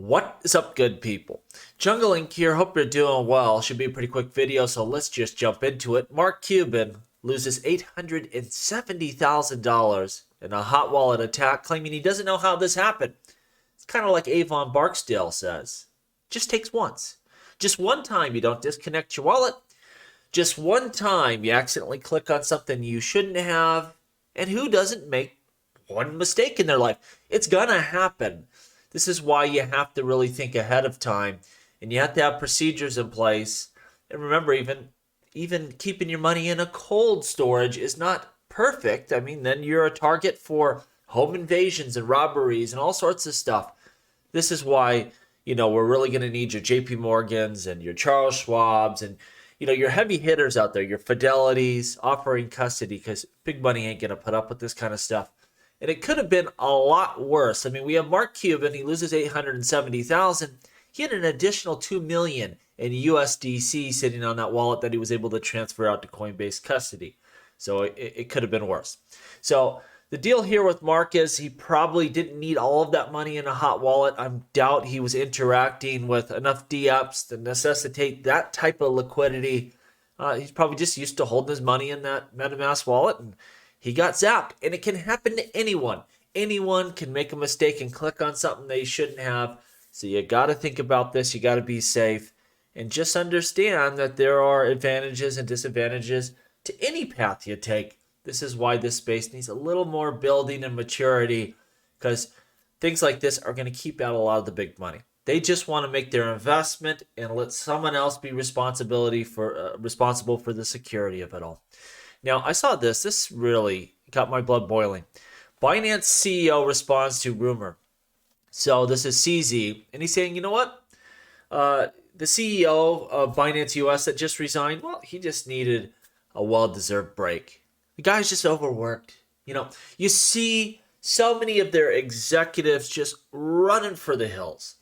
What is up, good people? Jungle Inc. here. Hope you're doing well. Should be a pretty quick video, so let's just jump into it. Mark Cuban loses $870,000 in a hot wallet attack, claiming he doesn't know how this happened. It's kind of like Avon Barksdale says. Just takes once. Just one time you don't disconnect your wallet. Just one time you accidentally click on something you shouldn't have. And who doesn't make one mistake in their life? It's gonna happen. This is why you have to really think ahead of time, and you have to have procedures in place. And remember, even keeping your money in a cold storage is not perfect. I mean, then you're a target for home invasions and robberies and all sorts of stuff. This is why, we're really going to need your JP Morgans and your Charles Schwabs and, your heavy hitters out there, your Fidelities offering custody, because big money ain't going to put up with this kind of stuff. And it could have been a lot worse. I mean, we have Mark Cuban. He loses $870,000. He had an additional $2 million in USDC sitting on that wallet that he was able to transfer out to Coinbase custody. So it could have been worse. So the deal here with Mark is he probably didn't need all of that money in a hot wallet. I doubt he was interacting with enough DApps to necessitate that type of liquidity. He's probably just used to holding his money in that MetaMask wallet, and he got zapped. And it can happen to anyone. Anyone can make a mistake and click on something they shouldn't have. So you got to think about this. You got to be safe. And just understand that there are advantages and disadvantages to any path you take. This is why this space needs a little more building and maturity, because things like this are going to keep out a lot of the big money. They just want to make their investment and let someone else be responsible for the security of it all. Now, I saw this. This really got my blood boiling. Binance CEO responds to rumor. So this is CZ, and he's saying, you know what? The CEO of Binance US that just resigned, well, he just needed a well-deserved break. The guy's just overworked. You see so many of their executives just running for the hills.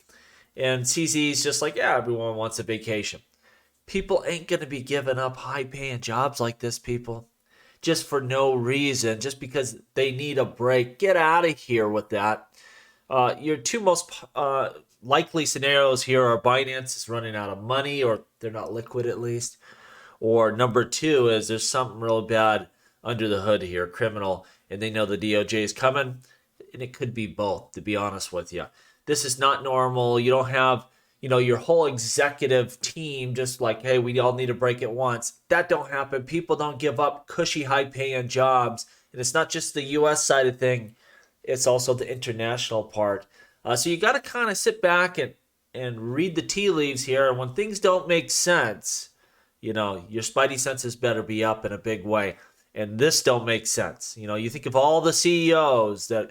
And CZ's just like, yeah, everyone wants a vacation. People ain't going to be giving up high-paying jobs like this, people, just for no reason, just because they need a break. Get out of here with that. Your two most likely scenarios here are Binance is running out of money, or they're not liquid at least. Or number two is there's something real bad under the hood here, criminal, and they know the DOJ is coming. And it could be both, to be honest with you. This is not normal. You don't have your whole executive team just like, hey, we all need a break at once. That don't happen. People don't give up cushy, high-paying jobs. And it's not just the U.S. side of thing. It's also the international part. So you got to kind of sit back and read the tea leaves here. And when things don't make sense, your spidey senses better be up in a big way. And this don't make sense. You think of all the CEOs that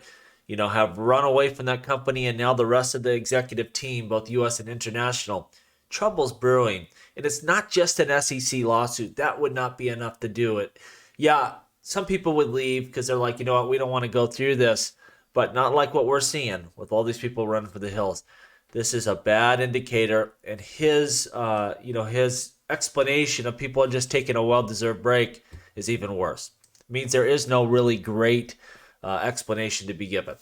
have run away from that company, and now the rest of the executive team, both U.S. and international, trouble's brewing. And it's not just an SEC lawsuit. That would not be enough to do it. Yeah, some people would leave because they're like, you know what, we don't want to go through this, but not like what we're seeing with all these people running for the hills. This is a bad indicator, and his explanation of people just taking a well-deserved break is even worse. It means there is no really great explanation to be given.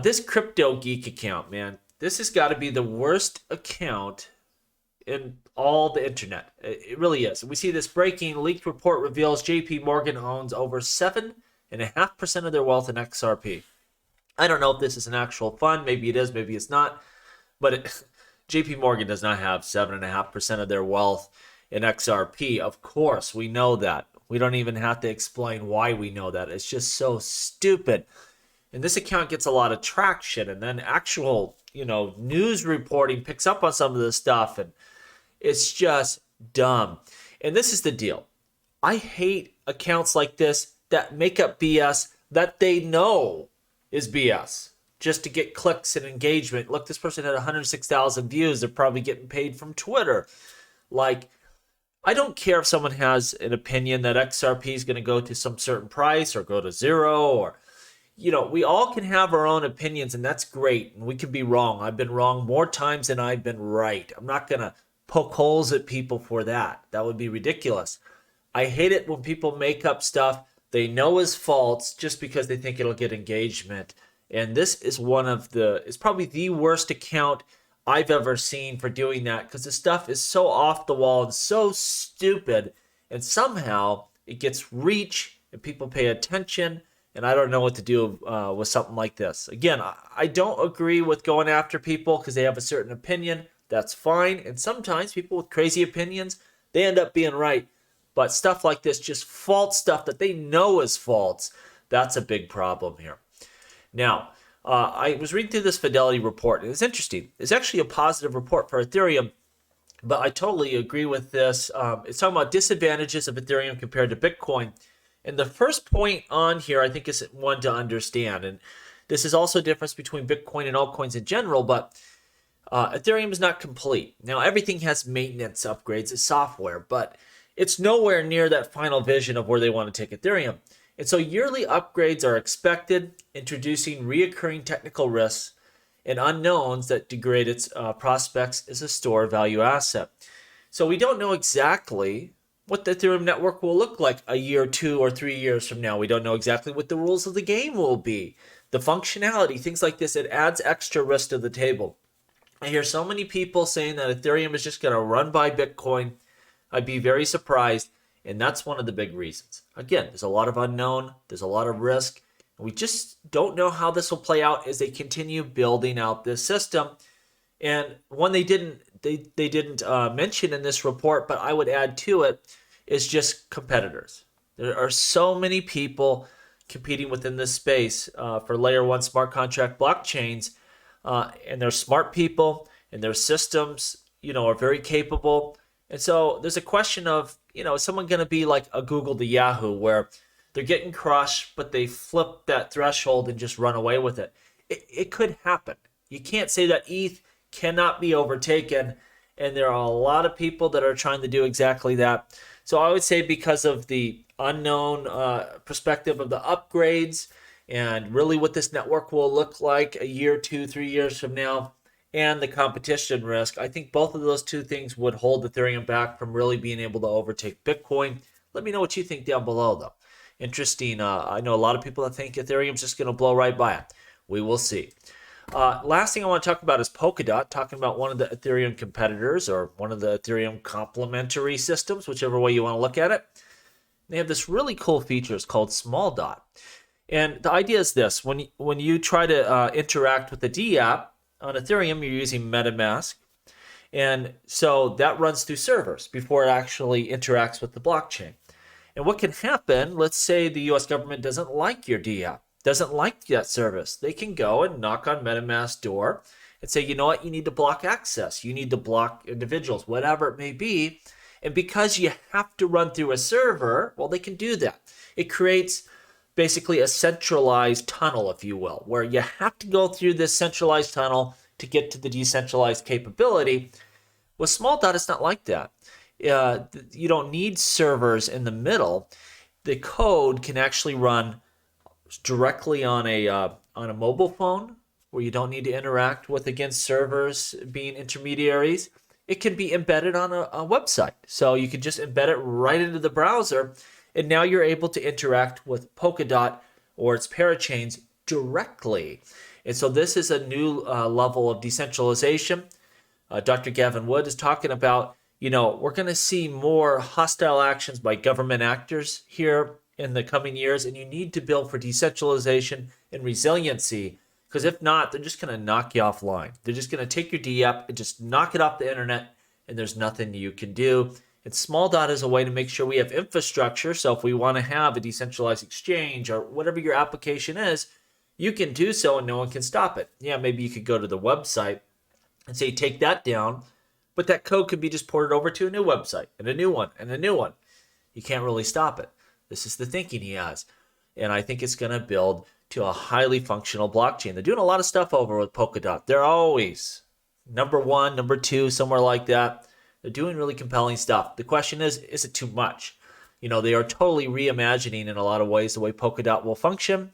This Crypto Geek account, man, this has got to be the worst account in all the internet. It really is. We see this breaking leaked report reveals JP Morgan owns over 7.5% of their wealth in XRP. I don't know if this is an actual fund. Maybe it is, maybe it's not. But JP Morgan does not have 7.5% of their wealth in XRP. Of course, we know that. We don't even have to explain why we know that. It's just so stupid. And this account gets a lot of traction, and then actual, news reporting picks up on some of this stuff, and it's just dumb. And this is the deal. I hate accounts like this that make up BS that they know is BS just to get clicks and engagement. Look, this person had 106,000 views. They're probably getting paid from Twitter. I don't care if someone has an opinion that XRP is going to go to some certain price or go to zero, or, we all can have our own opinions, and that's great. And we can be wrong. I've been wrong more times than I've been right. I'm not going to poke holes at people for that. That would be ridiculous. I hate it when people make up stuff they know is false just because they think it'll get engagement. And this is it's probably the worst account I've ever seen for doing that, because the stuff is so off the wall and so stupid, and somehow it gets reach and people pay attention, and I don't know what to do with something like this. Again, I don't agree with going after people because they have a certain opinion. That's fine, and sometimes people with crazy opinions, they end up being right. But stuff like this, just false stuff that they know is false, that's a big problem here. Now, I was reading through this Fidelity report, and it's interesting. It's actually a positive report for Ethereum, but I totally agree with this. It's talking about disadvantages of Ethereum compared to Bitcoin. And the first point on here, I think, is one to understand. And this is also a difference between Bitcoin and altcoins in general, but Ethereum is not complete. Now, everything has maintenance upgrades, it's software, but it's nowhere near that final vision of where they want to take Ethereum. And so yearly upgrades are expected, introducing reoccurring technical risks and unknowns that degrade its prospects as a store of value asset. So we don't know exactly what the Ethereum network will look like a year, 2 or 3 years from now. We don't know exactly what the rules of the game will be. The functionality, things like this, it adds extra risk to the table. I hear so many people saying that Ethereum is just going to run by Bitcoin. I'd be very surprised. And that's one of the big reasons. Again, there's a lot of unknown, there's a lot of risk, and we just don't know how this will play out as they continue building out this system. And one they didn't mention in this report, but I would add to it, is just competitors. There are so many people competing within this space for layer 1 smart contract blockchains, and they're smart people, and their systems, are very capable. And so there's a question of, is someone going to be like a Google to Yahoo, where they're getting crushed, but they flip that threshold and just run away with it? It could happen. You can't say that ETH cannot be overtaken, and there are a lot of people that are trying to do exactly that. So I would say, because of the unknown perspective of the upgrades and really what this network will look like a year, 2, 3 years from now, and the competition risk, I think both of those two things would hold Ethereum back from really being able to overtake Bitcoin. Let me know what you think down below, though. Interesting. I know a lot of people that think Ethereum's just going to blow right by it. We will see. Last thing I want to talk about is Polkadot, talking about one of the Ethereum competitors, or one of the Ethereum complementary systems, whichever way you want to look at it. They have this really cool feature. It's called Smoldot. And the idea is this. When you try to interact with the DApp, on Ethereum, you're using MetaMask, and so that runs through servers before it actually interacts with the blockchain. And what can happen, let's say the US government doesn't like your DApp, doesn't like that service. They can go and knock on MetaMask's door and say, you know what, you need to block access, you need to block individuals, whatever it may be. And because you have to run through a server, well, they can do that. It creates basically a centralized tunnel, if you will, where you have to go through this centralized tunnel to get to the decentralized capability. With Smoldot, it's not like that. You don't need servers in the middle. The code can actually run directly on a mobile phone, where you don't need to interact with, against servers being intermediaries. It can be embedded on a website. So you can just embed it right into the browser, and now you're able to interact with Polkadot or its parachains directly. And so this is a new level of decentralization. Dr. Gavin Wood is talking about, we're going to see more hostile actions by government actors here in the coming years, and you need to build for decentralization and resiliency, because if not, they're just going to knock you offline. They're just going to take your DApp and just knock it off the internet, and there's nothing you can do. And Smoldot is a way to make sure we have infrastructure. So if we want to have a decentralized exchange or whatever your application is, you can do so and no one can stop it. Yeah, maybe you could go to the website and say, take that down, but that code could be just ported over to a new website and a new one and a new one. You can't really stop it. This is the thinking he has. And I think it's going to build to a highly functional blockchain. They're doing a lot of stuff over with Polkadot. They're always number 1, number 2, somewhere like that. They're doing really compelling stuff. The question is it too much? They are totally reimagining in a lot of ways the way Polkadot will function.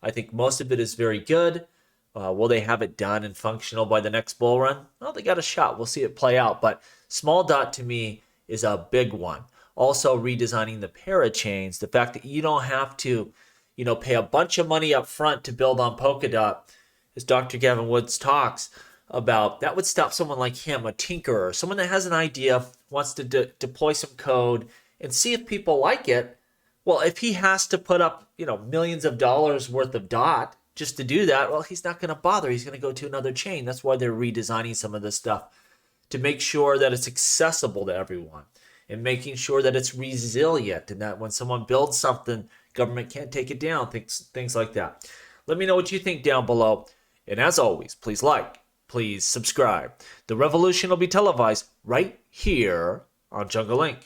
I think most of it is very good. Will they have it done and functional by the next bull run? Well, they got a shot. We'll see it play out. But Smoldot, to me, is a big one. Also redesigning the parachains, the fact that you don't have to, pay a bunch of money up front to build on Polkadot, as Dr. Gavin Woods talks. about that would stop someone like him, a tinkerer, someone that has an idea, wants to deploy some code and see if people like it. Well, if he has to put up, millions of dollars worth of DOT just to do that, well, he's not going to bother. He's going to go to another chain. That's why they're redesigning some of this stuff to make sure that it's accessible to everyone and making sure that it's resilient and that when someone builds something, government can't take it down, things like that. Let me know what you think down below. And as always, please like, please subscribe. The revolution will be televised right here on Jungle Inc.